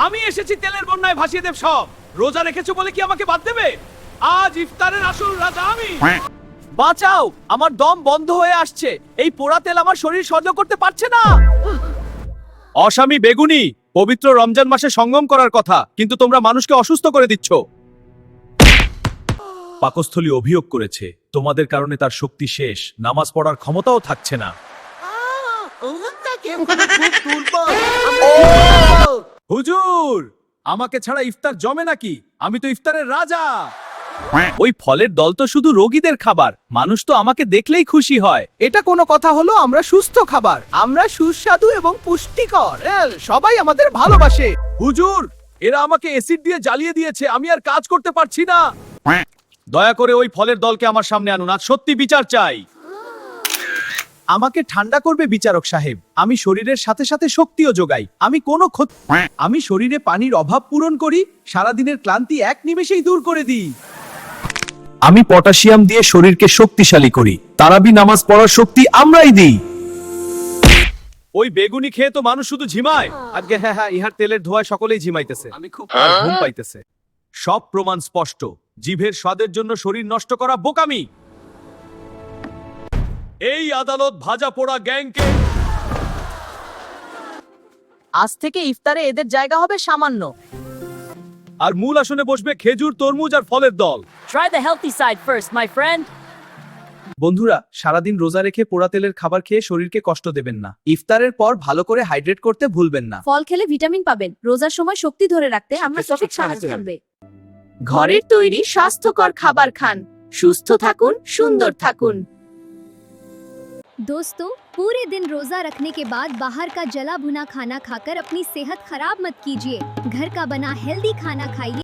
আমি এসেছি তেলের বন্যায় ভাসিয়ে দেব সব। রোজা রেখেছো বলে কি আমাকে বাদ দেবে? আজ ইফতারের আসল রাজা আমি। বাঁচাও, আমার দম বন্ধ হয়ে আসছে। এই পোড়া তেল আমার শরীর সহ্য করতে পারছে না। অস্বামী বেগুনি, পবিত্র রমজান মাসে সঙ্গম করার কথা, কিন্তু তোমরা মানুষকে অসুস্থ করে দিচ্ছ। পাকস্থলী অভিযোগ করেছে তোমাদের কারণে তার শক্তি শেষ, নামাজ পড়ার ক্ষমতাও থাকছে না। হুজুর, আমাকে ছাড়া ইফতার জমে নাকি? আমি তো ইফতারের রাজা। ওই ফলের দল তো শুধু রোগীদের খাবার, মানুষ তো আমাকে দেখলেই খুশি হয়। এটা কোনো কথা হলো? আমরা সুস্থ খাবার, আমরা সুস্বাদু এবং পুষ্টিকর, সবাই আমাদের ভালোবাসে। হুজুর, এরা আমাকে অ্যাসিড দিয়ে জ্বালিয়ে দিয়েছে, আমি আর কাজ করতে পারছি না। দয়া করে ওই ফলের দলকে আমার সামনে আনুন, আজ সত্যি বিচার চাই। আমাকে ঠান্ডা করবে বিচারক সাহেব, আমি শরীরের সাথে সাথে শক্তিও যোগাই। আমি কোনো আমি শরীরে পানির অভাব পূরণ করি, সারাদিনের ক্লান্তি এক নিমেষেই দূর করে দিই। আমি পটাশিয়াম দিয়ে শরীরকে শক্তিশালী করি, তারাবি নামাজ পড়ার শক্তি আমরাই দিই। ওই বেগুনি খেয়ে তো মানুষ শুধু ঝিমায়। আজকে হ্যাঁ, ইহার তেলের ধোঁয়ায় সকলেই ঝিমাইতেছে, আমি খুব ঘুম পাইতেছে। সব প্রমাণ স্পষ্ট, জিভের স্বাদের জন্য শরীর নষ্ট করা বোকামি। এই আদালত ভাজা পোড়া গ্যাংকে। আজ থেকে ইফতারে এদের জায়গা হবে সামান্য। আর মূল আসনে বসবে খেজুর, তরমুজ আর ফলের দল। Try the healthy side first, my friend. বন্ধুরা, সারাদিন রোজা রেখে পোড়া তেলের খাবার খেয়ে শরীরকে কষ্ট দেবেন না। ইফতারের পর ভালো করে হাইড্রেট করতে ভুলবেন না। ফল খেলে ভিটামিন পাবেন, রোজার সময় শক্তি ধরে রাখতে আমরা সঠিক সাহায্য করবে। ঘরের তৈরি স্বাস্থ্যকর খাবার খান, সুস্থ থাকুন, সুন্দর থাকুন। दोस्तों, पूरे दिन रोजा रखने के बाद बाहर का जला भुना खाना खाकर अपनी सेहत खराब मत कीजिए। घर का बना हेल्दी खाना खाइए।